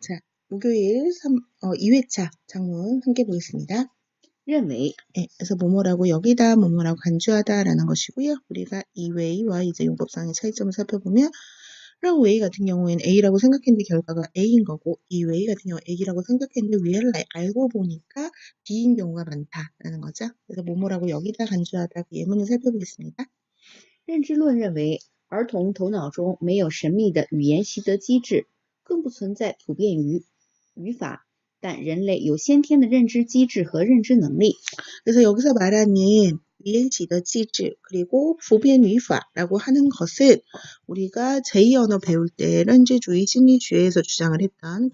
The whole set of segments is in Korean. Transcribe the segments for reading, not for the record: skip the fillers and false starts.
자, 목요일 2회차 장문 함께 보겠습니다. 认为 네, 그래서 뭐뭐라고 여기다 뭐뭐라고 간주하다라는 것이고요. 우리가 이웨이와 이제 용법상의 차이점을 살펴보면 웨이 같은 경우에는 A라고 생각했는데 결과가 A인 거고 이웨이 같은 경우 A라고 생각했는데 위에를 알고 보니까 B인 경우가 많다라는 거죠. 그래서 뭐뭐라고 여기다 간주하다 그 예문을 살펴보겠습니다. 认知论认为，儿童头脑中没有神秘的语言习得机制，更不存在普遍语法，但人类有先天的认知机制和认知能力。 그래서 여기서 말하는 위엔시더 지즈 그리고 부변위파라고 하는 것은 우리가 제2언어 배울 때 런지주의 심리주의에서 주장을 했던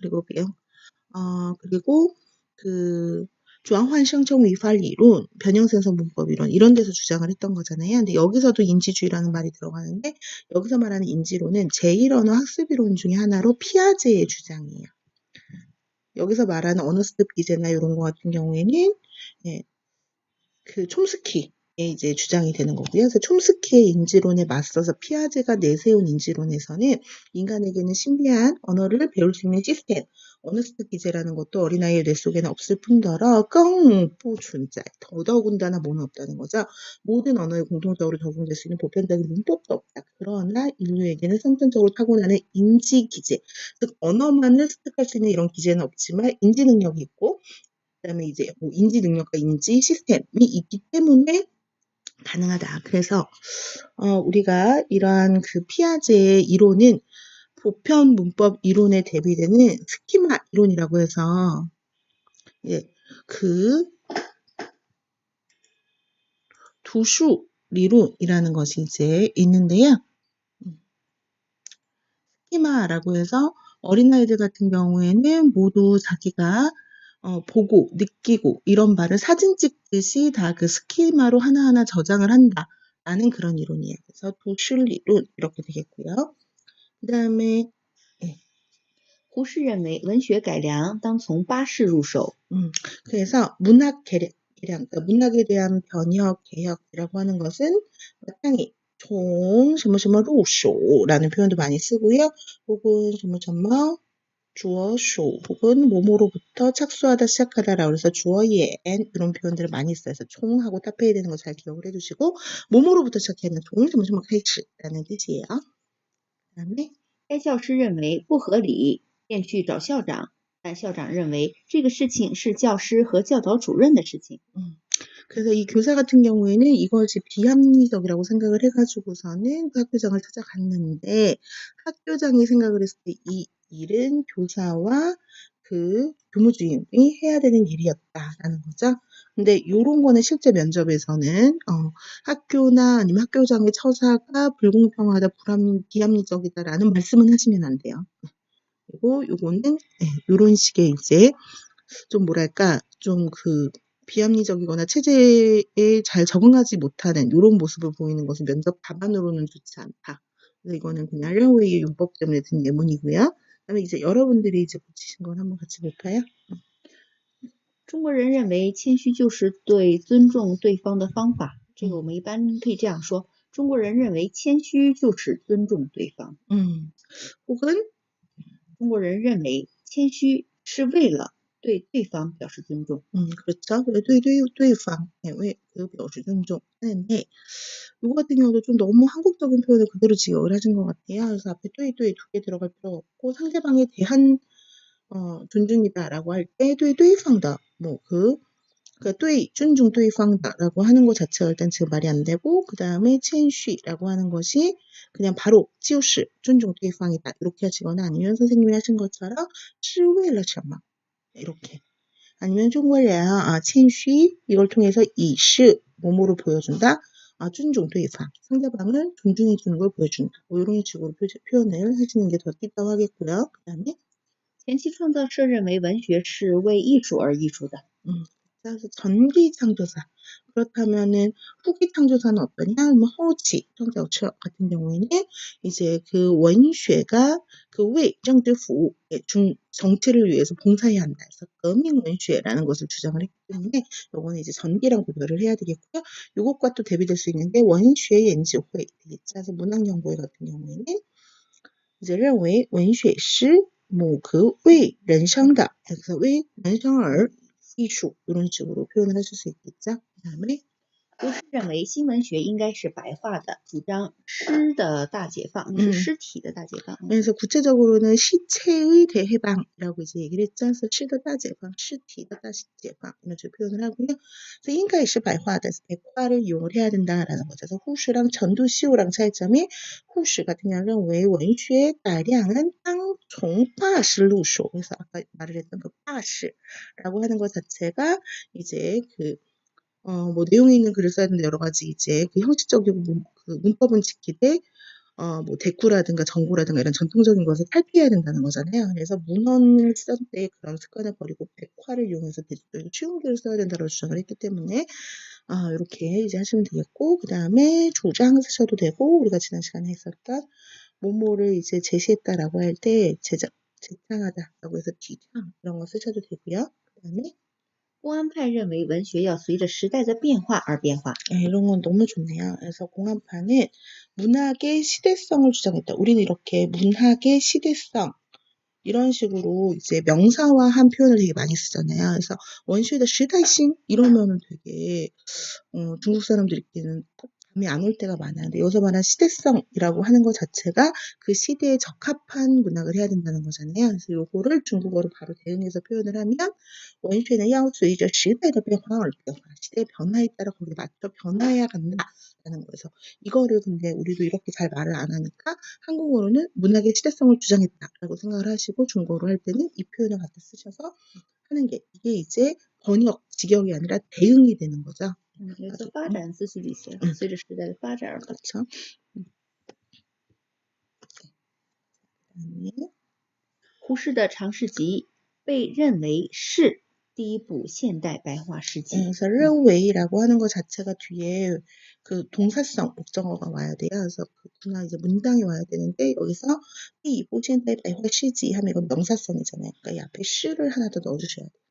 그리고 그 주황환생청 위파 이론, 변형생성 문법 이론 이런 데서 주장을 했던 거잖아요. 근데 여기서도 인지주의라는 말이 들어가는데 여기서 말하는 인지론은 제1언어 학습 이론 중에 하나로 피아제의 주장이에요. 여기서 말하는 언어습 기제나 이런 거 같은 경우에는 그 촘스키의 이제 주장이 되는 거고요. 그래서 촘스키의 인지론에 맞서서 피아제가 내세운 인지론에서는 인간에게는 신비한 언어를 배울 수 있는 시스템, 언어습 기제라는 것도 어린아이의 뇌 속에는 없을 뿐더러 껑不存在, 더더군다나 뭐는 없다는 거죠. 모든 언어에 공통적으로 적용될 수 있는 보편적인 문법도 없다. 그러나 인류에게는 선천적으로 타고나는 인지 기제, 즉 언어만을 습득할 수 있는 이런 기제는 없지만 인지 능력이 있고 그다음에 이제 뭐 인지 능력과 인지 시스템이 있기 때문에 가능하다. 그래서 우리가 이러한 그 피아제의 이론은 보편 문법 이론에 대비되는 스키마 이론이라고 해서 그 두수 리론이라는 것이 이제 있는데요. 스키마라고 해서 어린아이들 같은 경우에는 모두 자기가 보고 느끼고 이런 바를 사진 찍듯이 다 그 스키마로 하나하나 저장을 한다라는 그런 이론이에요. 그래서 도슐리론 이렇게 되겠고요. 그 다음에 胡适认为，文学改良当从八式入手。 그래서 문학 개량, 그러니까 문학에 대한 변혁, 개혁이라고 하는 것은 마땅히 총什么什么入手라는 표현도 많이 쓰고요. 혹은 주어,쇼 혹은 뭐뭐로부터 착수하다 시작하다라고 해서 주어의 and 이런 표현들을 많이 써요. 총하고 타페이 되는 거 잘 기억을 해주시고 뭐뭐로부터 시작하는 총开始라는 뜻이에요. 그다음에 该教师认为不合理，便去找校长，但校长认为这个事情是教师和教导主任的事情。 그래서 이 교사 같은 경우에는 이것이 비합리적이라고 생각을 해가지고서는 그 학교장을 찾아갔는데 학교장이 생각을 했을 때 이 일은 교사와 그 교무주임이 해야 되는 일이었다라는 거죠. 근데 이런 거는 실제 면접에서는 학교나 아니면 학교장의 처사가 불공평하다, 비합리적이다라는 말씀은 하시면 안 돼요. 그리고 요거는 이런 식의 이제 좀 뭐랄까 좀 그 비합리적이거나 체제에 잘 적응하지 못하는 이런 모습을 보이는 것은 면접 답안으로는 좋지 않다. 그래서 이거는 그냥 렐웨이의 용법 때문에 든 예문이고요. 그다음에 이제 여러분들이 이제 붙이신 걸 한번 같이 볼까요? 中国人认为谦虚就是对尊重对方的方法，这个我们一般可以这样说：中国人认为谦虚就是尊重对方。 혹은 中国人认为谦虚是为了对对方表示尊重。 그렇죠.对方왜表示尊重 하는데 이거 같은 경우도 좀 너무 한국적인 표현을 그대로 지역을 하신 것 같아요. 그래서 앞에 对두 개 들어갈 필요가 없고 상대방에 대한 존중이다라고 할 때对方的그러니까 尊重对方的라고 하는 것 자체가 일단 지금 말이 안 되고 그 다음에 谦虚라고 하는 것이 그냥 바로 就是尊重对方이다 이렇게 하시거나 아니면 선생님이 하신 것처럼 是为了什么 이렇게 아니면 中国人谦虚이걸 통해서 以是뭐뭐로 보여준다. 尊重对方 상대방을 존중해 주는 걸 보여준다. 뭐 이런 식으로 표현을 하시는 게 더 띠다고 하겠고요. 그 다음에 前期创造社认为文学是为艺术而艺术的。 그래서 전기 창조사 그렇다면은 후기 창조사는 어떠냐? 허우치 창조사 같은 경우에는 이제 그 원쉐가 그 왜 정치부 정치를 위해서 봉사해야 한다. 그래서 거민 원쉐라는 것을 주장을 했기 때문에 요거는 이제 전기랑 구별을 해야 되겠고요. 요것과 또 대비될 수 있는데 원쉐 연지회 되겠죠. 그래서 문학연구회 같은 경우에는 이제 认为文学是뭐 그 의人生的 그래서 의人生而艺术 이런 식으로 표현을 하실 수 있겠죠. 그다음에 胡适认为新文学应该是白话的，主张诗的大解放，是尸体的大解放。 그래서 구체적으로는 시체의 대해방이라고 이제 얘기를 했죠. 그래서 诗的大解放, 尸体的大解放 이런 식으로 표현을 하고요. 그래서 应该是白话的 백화를 이용을 해야 된다라는 거죠. 그래서 후시랑 전두시오랑 차이점이 후시 같은 경우는 왜 원슈의 다량은 땅종파시路数 그래서 아까 말을 했던 그 파시라고 하는 것 자체가 이제 뭐 내용이 있는 글을 써야 되는데 여러 가지 이제 그 형식적이고 그 문법은 지키되 뭐 대꾸라든가 정구라든가 이런 전통적인 것을 탈피해야 된다는 거잖아요. 그래서 문헌을 쓸 때 그런 습관을 버리고 백화를 이용해서 대중적이고 쉬운 글을 써야 된다고 주장을 했기 때문에 이렇게 이제 하시면 되겠고 그 다음에 조장 쓰셔도 되고 우리가 지난 시간에 했었던 뭐뭐를 이제 제시했다라고 할 때 제창하다라고 해서 뒤창 이런 거 쓰셔도 되고요. 그 다음에 公安派认为文学要随着时代的变化而变化。 이런 건 너무 좋네요. 그래서 공안파는 문학의 시대성을 주장했다. 우리는 이렇게 문학의 시대성 이런 식으로 이제 명사화한 표현을 되게 많이 쓰잖아요. 그래서 원슈의 시대싱 이러면은 되게 중국 사람들끼리는 감이 안 올 때가 많아요. 근데 여기서 말한 시대성이라고 하는 것 자체가 그 시대에 적합한 문학을 해야 된다는 거잖아요. 그래서 요거를 중국어로 바로 대응해서 표현을 하면 원슈는 야오수이저 시대의 변화를 시대의 변화에 따라 거기에 맞춰 변화해야 간다라는 거에서 이거를 근데 우리도 이렇게 잘 말을 안 하니까 한국어로는 문학의 시대성을 주장했다라고 생각을 하시고 중국어로 할 때는 이 표현을 갖다 쓰셔서 하는 게 이게 이제 번역, 직역이 아니라 대응이 되는 거죠. 그래서 发展思绪 있어요. 随着时代的发展. 그렇죠. 그다음에 胡适的长诗集被认为是第一部现代白话诗集. 그래서 레오웨이라고 하는 것 자체가 뒤에 그 동사성 목적어가 와야 돼요. 그래서 그나 이제 문장이 와야 되는데 여기서 이 보시엔다의白话诗集 하면 이건 명사성이잖아요. 그러니까 이 앞에 시를 하나 더 넣어주셔야 돼요.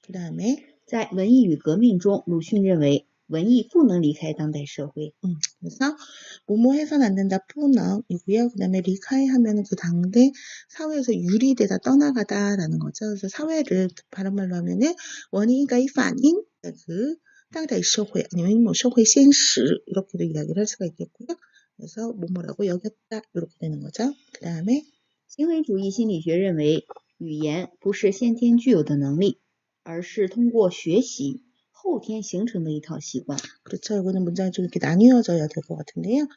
그 다음에 在文艺与革命中，鲁迅认为文艺不能离开当代社会. 그래서 뭐뭐 해선 안 된다 포너이고요. 그 다음에 리카이 하면은 그 당대 사회에서 유리되다 떠나가다라는 거죠. 그래서 사회를 바른 말로 하면은 원인가이 반인 그 당대社会 아니면 뭐 社会现实 이렇게도 이야기를 할 수가 있겠고요. 그래서 뭐뭐라고 여겼다 이렇게 되는 거죠. 그 다음에 行为主义心理学认为语言不是先天具有的能力，而是通过学习后天形成的一套习惯. 그렇죠. 이거는 문장이 좀 이렇게 나뉘어져야 될 것 같은데요.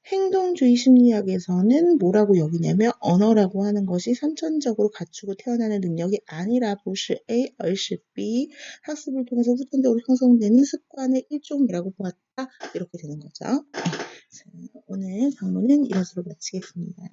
행동주의 심리학에서는 뭐라고 여기냐면 언어라고 하는 것이 선천적으로 갖추고 태어나는 능력이 아니라 보시 A, 얼시 B 학습을 통해서 후천적으로 형성되는 습관의 일종이라고 보았다. 이렇게 되는 거죠. 자, 오늘 강론은 이것으로 마치겠습니다.